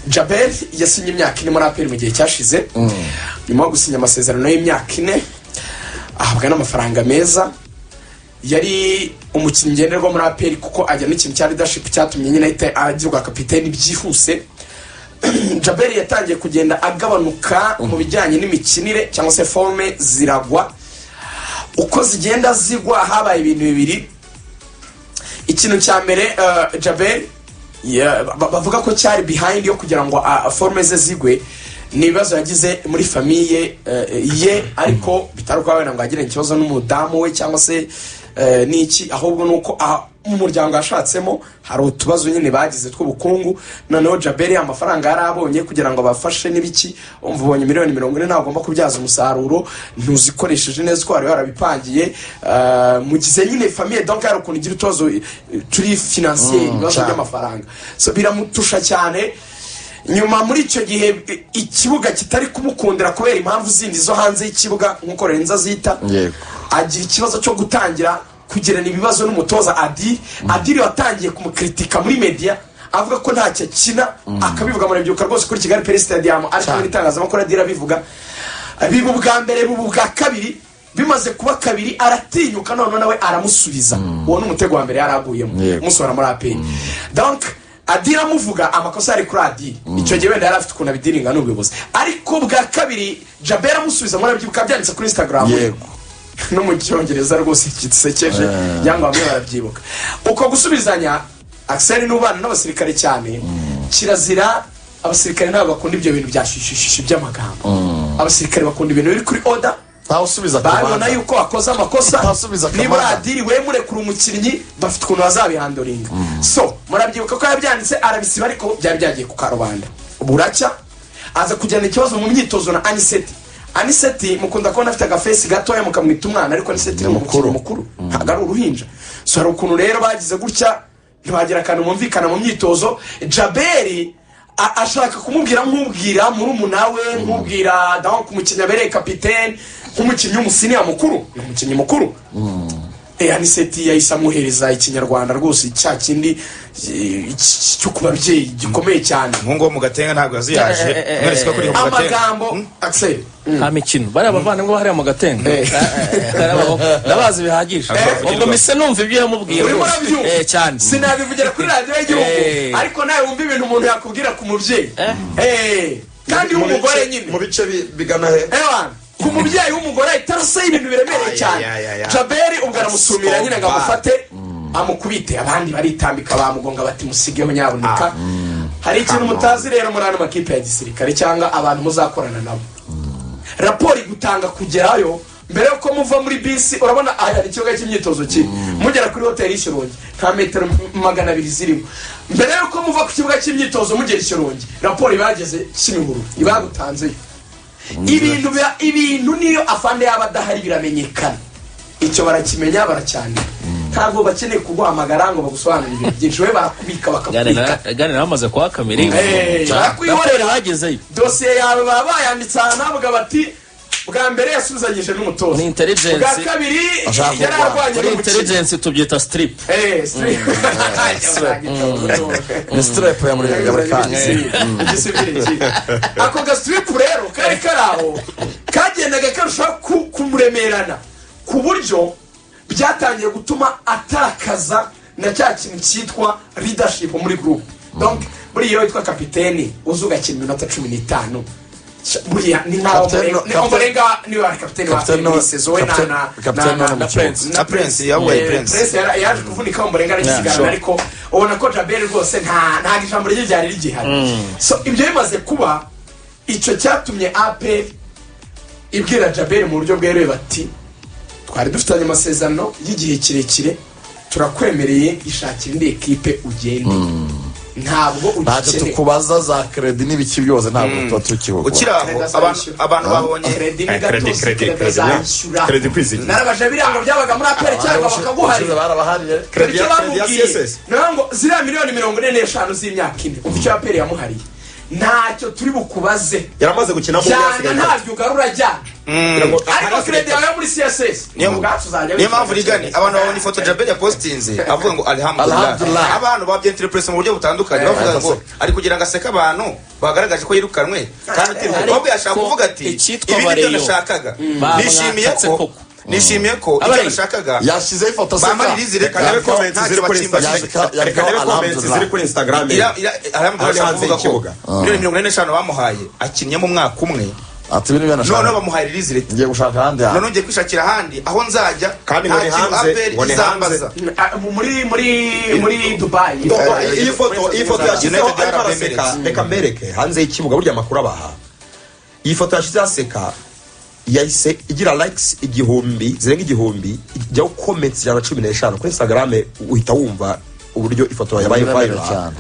Jabel yasinye imyaka ine muri APR mu gihe cyashize nyuma yo gusinya amasezerano y'imyaka ine ahabwa n'amafaranga meza. Yari umukinnyi ngenderwa muri APR kuko ajya n'ikintu cya leadership cyatumye nyine agirwa kapiteni byihuse. Jabel yatangiye kugenda agabanuka mu bijyanye n'imikinire cyangwa se forme ziragwa. Uko zigenda zigwa habaye ibintu bibiri. Ikintu cya mbere Jabel bavuga ko cyari behind yo kugira ngo forme ze zigwe nibazo yagize muri famille ye, ariko bitaruka wena ngo agire ikibazo n'umudamu we cyangwa se niki, ahubwo nuko mu muryango yashatsemo hari utubazo nyine bagize tw'ubukungu. Noneho Jabel amafaranga yarabonye kugira ngo bafashe n'ibiki, umvubonye miliyoni 40 nagomba kubyaza umusaruro ntuzikoresheje neza ko ari barabipangiye. Mugize nyine famille donc ari ukuntu igira utozo turi financier bibazo by'amafaranga, so biramutusha cyane. Nyuma muri icyo gihe ikibuga kitari kumukundira kubera impamvu zindi zo hanze y'ikibuga nkuko Renza zita, agira ikibazo cyo gutangira kugirana ibibazo n'umutoza Adiri watangiye kumukritika muri media avuga ko ntacyo kina, akabivuga muri byuka rwose kuri Kigali Pele Stadium, ariko muri itangazamakuru Adiri abivuga bibu bwa mbere bubu bwa kabiri, bimaze kuba kabiri aratinyuka none nawe aramusubiza. Uwo n'umutego wa mbere yaraguyemo musora muri APR. Donc Adira muvuga amakosa ari kuri Adiri, icyo gihe wenda yarafite ukuntu abidiringa n'ubuyobozi, ariko bwa kabiri Jabel amusubiza muri byuka byanditse kuri Instagram no mu cyongereza rwose kitsekeje yangwa bamwe barabyibuka. Uko gusubizanya Axel n'ubana n'abasirikare cyane kirazira. Abasirikare nabo bakunda ibyo bintu byashishishishe by'amagambo. Abasirikare bakunda ibintu biri kuri order, ntawusubiza babona yuko akoze amakosa niba Adiri we murekura umukinnyi bafite ukuntu bazabihandoringa. So murabyibuka ko yabyanditse arabisiba, ariko byari byagiye ku karubanda. Buracya aza kujyana ikibazo mu myitozo na Aniseti mukunda kubona afite agafesi gatoya mukamwita umwana, ariko Aniseti ni mukuru ntabwo ari uruhinja. So hari ukuntu rero bagize gutya ntibagira akantu mumvikana mu myitozo. Jabel ashaka kumubwira nk'ubwira muri umunawe nk'ubwira daho kumukinya bereye kapiteni nk'umukinnyi w'umusiniya mukuru, umukinnyi mukuru. Aniseti yahise amuhereza ikinyarwanda rwose cya kindi cyo kubabyeyi gikomeye cyane. Nkungo mu Gatenga ntabwo yaziyaje mweresika kuri mu Gatenga amagambo Axel amikino bari abavandimwe bahari mu Gatenga nabazi bihagije. Ubwo mise numva ibyo yamubwiye cyane sinabivugira kuri radio y'igihugu, ariko nawe wumva ibintu umuntu yakubwira ku mubyeyi kandi w'umugore nyine mu bice bigana he ku mubyeyi w'umugore itarase ibintu biremereye cyane. Jabel ubwo aramusumira nyine ngamufate amukubite, abandi baritambika bamugonga bati musigeho nyaboneka. Hari ikintu mutazi rero muri ano makipe ya gisirikare cyangwa abantu muzakorana nabo, raporo gutanga kugerayo mbere yuko muva muri bisi. Urabona ari ikibuga cy'imyitozo ki mugera kuri hotel y'Ishyorongi nta metero 200 zirimo. Mbere yuko muva ku kibuga cy'imyitozo mugera Ishyorongi raporo ibageze Kimihurura ibagutanzeyo. Ibintu niyo afande y'abadahari biramenyekana, icyo barakimenya baracyane. Ntabwo bakeneye kuguhamagara ngo bagusobanurire ibintu byinshi, we barakubika bakakubika gane namaze kwa kamera bakwihorera bagezeyo dossier yawe baba bayanditse navuga bati bwa mbere yasuzanyije n'umutoza ni intelligence, bwa kabiri yararwanye ni intelligence tubyita strip strip ya muri Gabriel ako ga strip rero kari karaho kagendaga karushaho kumuremerana ku buryo byatangiye gutuma atakaza na cya kintu cyitwa leadership muri group. Donc buri iyo yitwa kapiteni uzuga kintu minota 15 buriya ni nkaho Ombolenga ni wa kapiteni wa saison na Prince yaje kuvunika Ombolenga n'ikigana, ariko ubona ko Jabel rwose nta ijambo rye ryari rigihari. So ibyo bimaze kuba icyo cyatumye APR ibwira Jabel mu buryo bweruye bati twari dufitanye amasezerano y'igihe kirekire, turakwemereye ishakira indi equipe ugende. Ntabwo ugikeneye tukubaza za credit n'ibiki byose, ntabwo tuba tukibuka ukira abantu babonye credit kwiziki narabaje birango byabaga muri APR cyangwa bakaguharira barabahariye credit ya CSS nango zira miliyoni 45 z'imyaka ine ufite APR yamuhariye ntacyo turi bukubaze yaramaze gukina mu cyane ntabyo ugarura jyana ariko credit yawe muri CSS niyo mpamvu rigani abantu babona ifoto Jabel yapostinze avuga ngo alhamdulillah abantu babyenterpress mu buryo butandukanye bavuga ngo ari kugira ngo aseka abantu bagaragaje ko yirukanwe kandi ubwo yashaka kuvuga ati ibi nibyo nashakaga nishimiye ko icyo nashakaga yashyizeho ifoto seka bamaririze reka nabe comments ziri kuri Instagram aravuga ko miliyoni 45 bamuhaye akinnye mu mwaka umwe ati bino bana none bamuhaye release rate ngiye gushaka handi none ngiye kwishakira handi aho nzajya kandi muri hanze izambaza muri Dubai iyi foto yashyizeho ariko araseka reka mbereke hanze y'ikibuga burya amakuru abaha iyi foto yashyizeho aseka yahise igira likes zirenga igihumbi jyaho comments 115 kuri Instagram uhita wumva uburyo ifoto yabaye viral cyane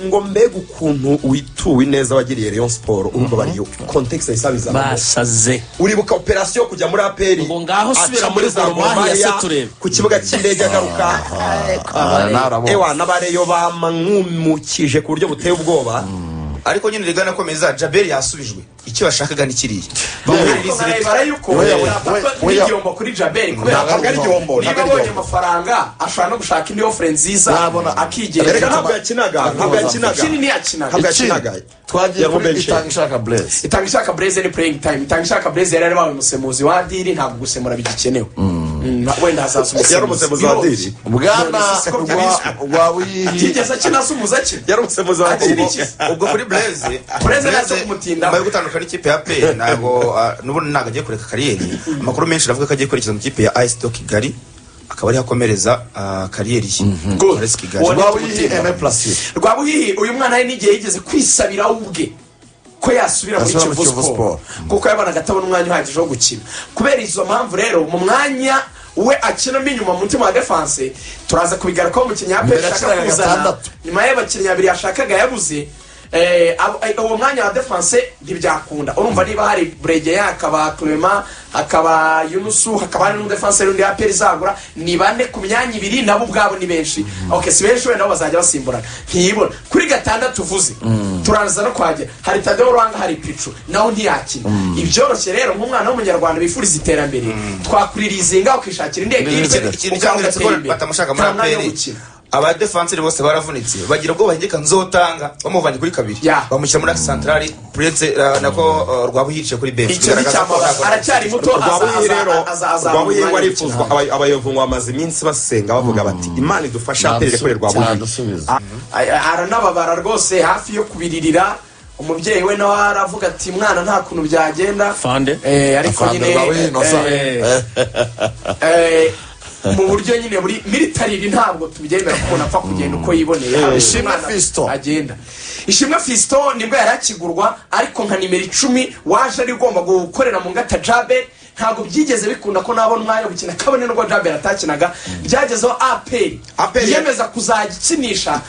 ngo mbega ukuntu wituwe neza wagiriye Rayon Sport urumva bariyo context isabiza basaze uribuka operation kujya muri APR ngo ngaho subira muri Goromani yase turebe ku kibuga cy'indege agaruka ewa nabareyo bamwumukije ku buryo buteye ubwoba ariko nyine rigana komeza Jabel yasubijwe icyo bashakaga ni kiriya igihombo kuri Jabel kubera niba abonye amafaranga ashobora no gushaka indi offer nziza akigera ntabwo yakinaga twagiye muri itanga ishaka blaze ni playing time itanga ishaka blaze yari bawe musemuzi wa diri ntabwo gusemura bigikenewe wenda hazaza umusemuzi wa diri ubwana kigeza kinasumuza ki yari umusemuzi wa diri ubwo kuri blaze nazo kumutinda bayo gutandukana ikipe ya APR ntabwo nubundi ntabwo agiye kureka kariyeri amakuru menshi aravuga ko agiye kwerekeza mu kipe ya AS Kigali akaba ari hakomereza kariyeri Rwabuhihi uyu mwana ari n'igihe yigeze kwisabira ubwe ko yasubira muri Kivu Sport kuko yabanaga atabona umwanya uhagije wo gukina kubera izo mpamvu rero mu mwanya we akinamo inyuma mu mutima wa defense turaza kubigarukaho mu kinyapere ashaka kuzana nyuma y'abakinnyi babiri yashakaga yabuze uwo mwanya wa defense ntibyakunda urumva niba hari Brege akaba Clement hakaba Yunusu hakaba n'undi defenseur undi APR izagura ni bane ku myanya ibiri nabo ubwabo ni benshi okay si benshi wenda bazajya basimburana ntiyibona kuri gatandatu uvuze turaza no kwajya hari Tadeo Rwanga hari Pichu naho ntiyakina ibyoroshye rero nk'umwana w'umunyarwanda bifuriza iterambere twakuririzinga ukishakira indege ikintu cyangwa ko batamushaka muri APR aba defenseur bose baravunitse bagira ubwo bahengeka nzotanga bamuvanye kuri kabiri bamushyira muri centrale pretse nako Rwabuhiye kuri bench aracyari muto Rwabuhiye warifuzwa abayovunwa amaze iminsi basenga bavuga bati Imana idufasha aterere kuri Rwabuhiye aranababara rwose hafi yo kubiririra umubyeyi we nawe aravuga ati mwana nta kuntu byagenda ariko nyine mu buryo nyine muri military ntabwo tubyemera ko napfa kugenda uko yiboneye Ishimwe Fiston agenda Ishimwe Fiston nibwo yarakigurwa ariko nka nimero 10 waje ari ugomba gukorera mu ngata Jabel ntabwo byigeze bikunda ko nabona umwanya gukina kabone n'ubwo Jabel atakinaga byagezeho APR yemeza kuzagikinisha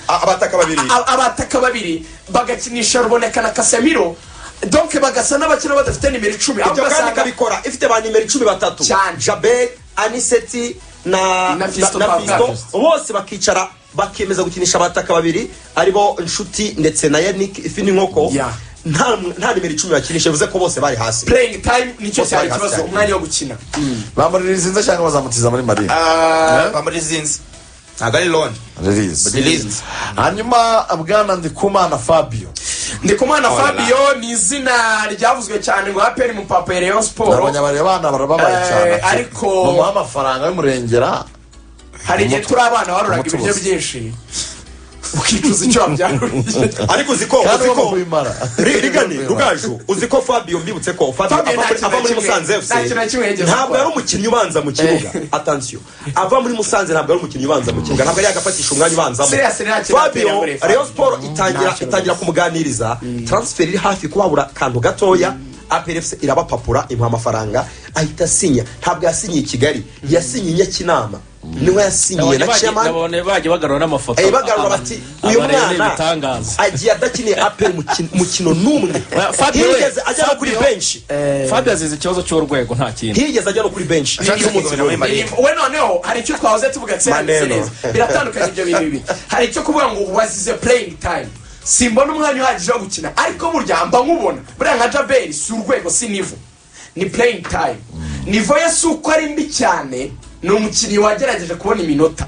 abataka babiri bagakinisha Ruboneka na Casemiro donc bagasa n'abakina badafite nimero 10 ahubwo kandi kabikora ifite ba nimero 10 batatu Jabel Aniseti na Fisto bose bakicara bakemeza gukinisha abataka babiri aribo Nshuti ndetse na Yannick ifini nkoko nta nimero 10 bakinisha bivuze ko bose bari hasi playing time nicyo cyari kibazo umwanya wo gukina bamurizinze cyangwa bazamutiza muri Marine bamurizinze agari loan release hanyuma abwana Ndikumana Fabio ni izina ryavuzwe cyane ngo APR mu papa ya Rayon Sport abanyabare bana barababaye cyane ariko mu amafaranga y'umurengera hari igihe turi abana waruraga ibiryo byinshi ukicuza icyo wabyaruriye ariko uziko rigani rugaju uziko Fabio mbibutse ko Fabio ava muri Musanze FC ntabwo ari umukinnyi ubanza mu kibuga attention ava muri Musanze ntabwo ari umukinnyi ubanza mu kibuga ntabwo yagafatisha umwanya ubanzamo Fabio Rayon Sport itangira kumuganiriza transfer iri hafi kubabura kantu gatoya APR FC irabapapura impa amafaranga ahita sinya ntabwo yasinyiye Kigali yasinyiye Nyakinama niwe yasinyiye na chairman nabone baje bagarura n'amafoto bagarura bati uyu mwana agiye adakiniye APR mukino numwe higeze ajya no kuri bench Fabio azize ikibazo cy'urwego nta kintu higeze ajya no kuri bench we noneho hari icyo twahoze tuvuga neza biratandukanye ibyo bintu bibi hari icyo kuvuga ngo wazize playing time simbona umwanya uhagije wo gukina ariko burya mba nkubona buriya nka Jabel si urwego si nivo ni playing time nivo ye si uko ari mbi cyane ni umukinnyi wagerageje kubona iminota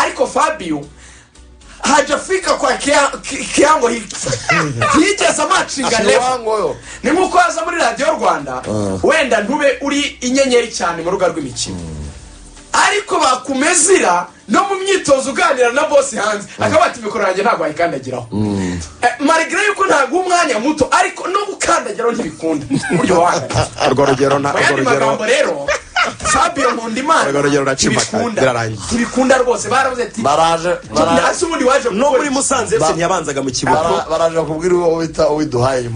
ariko Fabio hajafika kwa kiango higeze amacinga level ni nkuko aza muri radio Rwanda wenda ntube uri inyenyeri cyane mu ruga rw'imikino ariko bakumezira no mu myitozo uganira na boss hanze akabati mikoro yanjye ntabwo ayikandagiraho malgré yuko ntabwo umwanya muto ariko no gukandagiraho ntibikunda buryo wanga urwo rugero na rero Fabio Nkundimana urugero racimaka birarangiye ntibikunda rwose baravuze ati baraje hasi ubundi waje no muri Musanze FC ntiyabanzaga mu kibuga baraje kubwira uwo bita uwiduhaye